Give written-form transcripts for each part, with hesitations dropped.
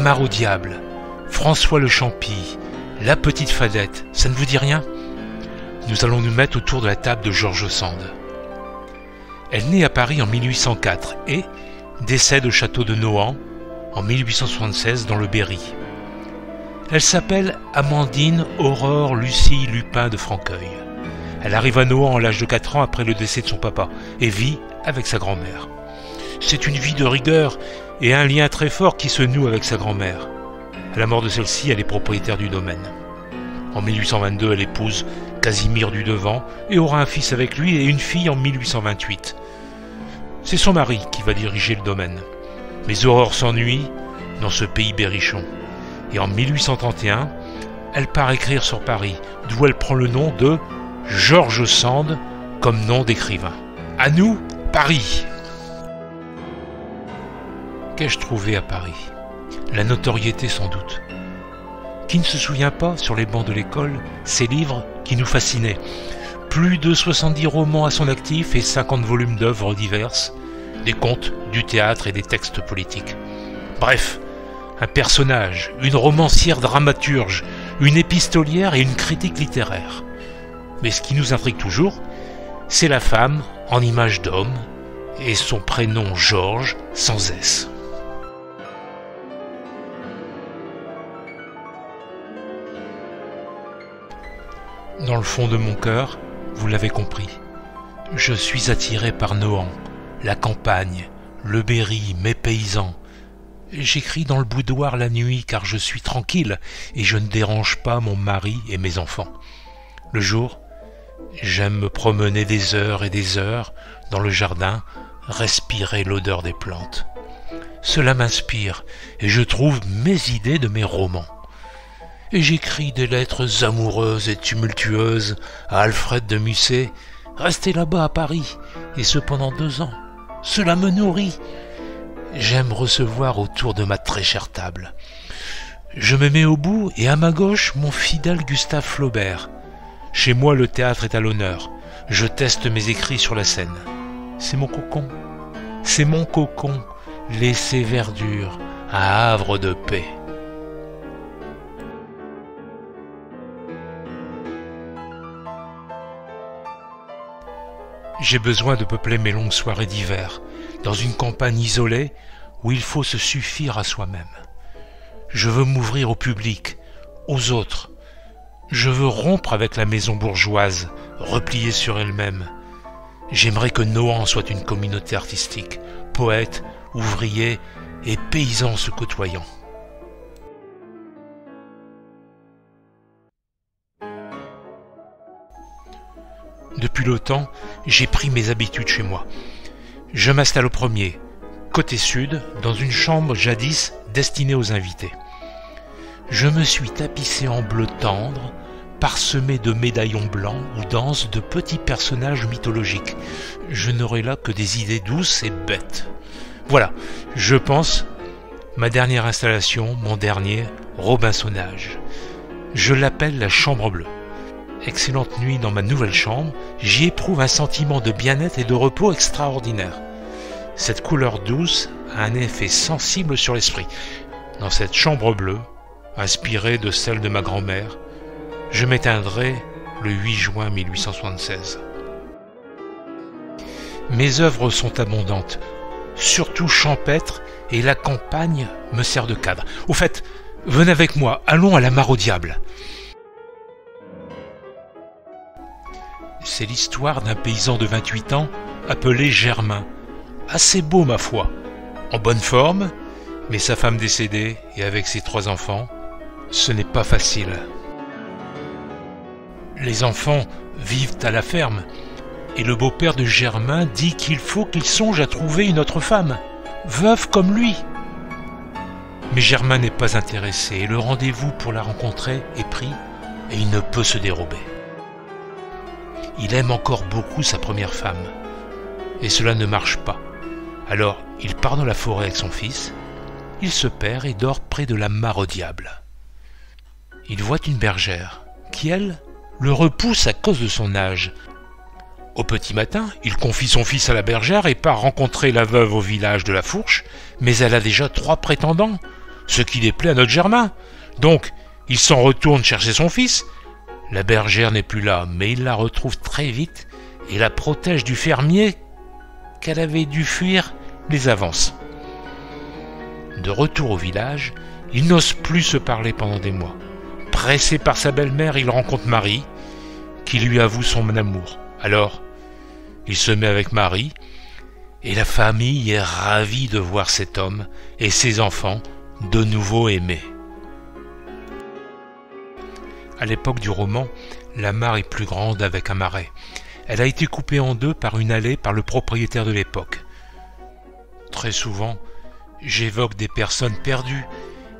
mare au diable, François le Champy, la petite Fadette, ça ne vous dit rien? Nous allons nous mettre autour de la table de George Sand. Elle naît à Paris en 1804 et décède au château de Nohant en 1876 dans le Berry. Elle s'appelle Amandine Aurore Lucie Lupin de Franqueuil. Elle arrive à Nohant à l'âge de 4 ans après le décès de son papa et vit avec sa grand-mère. C'est une vie de rigueur et un lien très fort qui se noue avec sa grand-mère. À la mort de celle-ci, elle est propriétaire du domaine. En 1822, elle épouse Casimir du Devant et aura un fils avec lui et une fille en 1828. C'est son mari qui va diriger le domaine. Mais Aurore s'ennuie dans ce pays berrichon. Et en 1831, elle part écrire sur Paris, d'où elle prend le nom de George Sand comme nom d'écrivain. À nous, Paris! Qu'ai-je trouvé à Paris? La notoriété sans doute. Qui ne se souvient pas, sur les bancs de l'école, ces livres qui nous fascinaient? Plus de 70 romans à son actif et 50 volumes d'œuvres diverses, des contes, du théâtre et des textes politiques. Bref, un personnage, une romancière dramaturge, une épistolière et une critique littéraire. Mais ce qui nous intrigue toujours, c'est la femme en image d'homme et son prénom Georges sans S. Dans le fond de mon cœur, vous l'avez compris, je suis attiré par Nohant, la campagne, le Berry, mes paysans. J'écris dans le boudoir la nuit car je suis tranquille et je ne dérange pas mon mari et mes enfants. Le jour, j'aime me promener des heures et des heures dans le jardin, respirer l'odeur des plantes. Cela m'inspire et je trouve mes idées de mes romans. Et j'écris des lettres amoureuses et tumultueuses à Alfred de Musset, resté là-bas à Paris, et ce pendant 2 ans. Cela me nourrit. J'aime recevoir autour de ma très chère table. Je me mets au bout et à ma gauche mon fidèle Gustave Flaubert. Chez moi le théâtre est à l'honneur. Je teste mes écrits sur la scène. C'est mon cocon. C'est mon cocon, laissé verdure, un havre de paix. J'ai besoin de peupler mes longues soirées d'hiver, dans une campagne isolée où il faut se suffire à soi-même. Je veux m'ouvrir au public, aux autres. Je veux rompre avec la maison bourgeoise, repliée sur elle-même. J'aimerais que Nohant soit une communauté artistique, poètes, ouvriers et paysans se côtoyant. Depuis le temps, j'ai pris mes habitudes chez moi. Je m'installe au premier, côté sud, dans une chambre jadis destinée aux invités. Je me suis tapissé en bleu tendre, parsemé de médaillons blancs où dansent de petits personnages mythologiques. Je n'aurai là que des idées douces et bêtes. Voilà, je pense, ma dernière installation, mon dernier Robinsonage. Je l'appelle la chambre bleue. Excellente nuit dans ma nouvelle chambre, j'y éprouve un sentiment de bien-être et de repos extraordinaire. Cette couleur douce a un effet sensible sur l'esprit. Dans cette chambre bleue, inspirée de celle de ma grand-mère, je m'éteindrai le 8 juin 1876. Mes œuvres sont abondantes, surtout champêtres, et la campagne me sert de cadre. Au fait, venez avec moi, allons à la mare au diable. C'est l'histoire d'un paysan de 28 ans appelé Germain. Assez beau, ma foi, en bonne forme, mais sa femme décédée et avec ses 3 enfants, ce n'est pas facile. Les enfants vivent à la ferme, et le beau-père de Germain dit qu'il faut qu'il songe à trouver une autre femme, veuve comme lui. Mais Germain n'est pas intéressé, et le rendez-vous pour la rencontrer est pris, et il ne peut se dérober. Il aime encore beaucoup sa première femme, et cela ne marche pas. Alors, il part dans la forêt avec son fils, il se perd et dort près de la mare au diable. Il voit une bergère, qui, elle, le repousse à cause de son âge. Au petit matin, il confie son fils à la bergère et part rencontrer la veuve au village de la Fourche, mais elle a déjà 3 prétendants, ce qui déplaît à notre Germain. Donc, il s'en retourne chercher son fils. La bergère n'est plus là, mais il la retrouve très vite et la protège du fermier qu'elle avait dû fuir les avances. De retour au village, il n'ose plus se parler pendant des mois. Pressé par sa belle-mère, il rencontre Marie, qui lui avoue son amour. Alors, il se met avec Marie, et la famille est ravie de voir cet homme et ses enfants de nouveau aimés. À l'époque du roman, la mare est plus grande avec un marais. Elle a été coupée en deux par une allée par le propriétaire de l'époque. Très souvent, j'évoque des personnes perdues,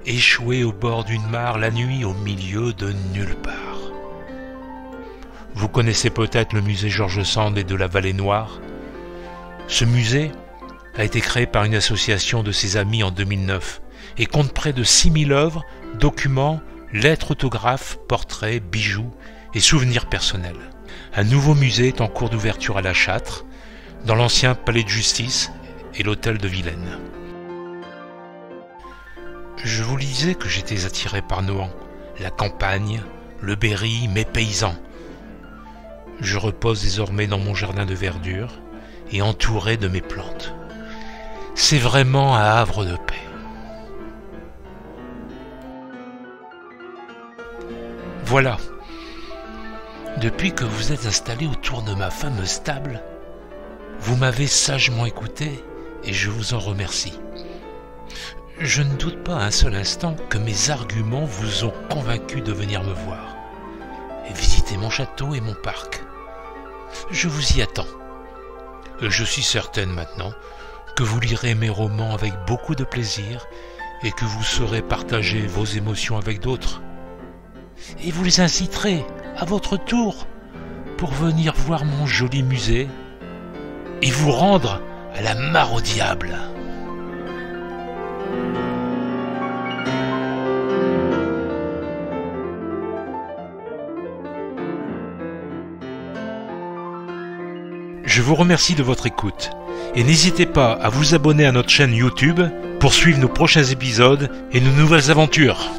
échouées au bord d'une mare la nuit au milieu de nulle part. Vous connaissez peut-être le musée George Sand et de la Vallée Noire. Ce musée a été créé par une association de ses amis en 2009 et compte près de 6000 œuvres, documents, lettres autographes, portraits, bijoux et souvenirs personnels. Un nouveau musée est en cours d'ouverture à La Châtre, dans l'ancien palais de justice et l'hôtel de Vilaine. Je vous disais que j'étais attiré par Nohant, la campagne, le Berry, mes paysans. Je repose désormais dans mon jardin de verdure et entouré de mes plantes. C'est vraiment un havre de paix. Voilà. Depuis que vous êtes installé autour de ma fameuse table, vous m'avez sagement écouté et je vous en remercie. Je ne doute pas un seul instant que mes arguments vous ont convaincu de venir me voir et visiter mon château et mon parc. Je vous y attends. Je suis certaine maintenant que vous lirez mes romans avec beaucoup de plaisir et que vous saurez partager vos émotions avec d'autres. Et vous les inciterez à votre tour pour venir voir mon joli musée et vous rendre à la mare au diable. Je vous remercie de votre écoute et n'hésitez pas à vous abonner à notre chaîne YouTube pour suivre nos prochains épisodes et nos nouvelles aventures.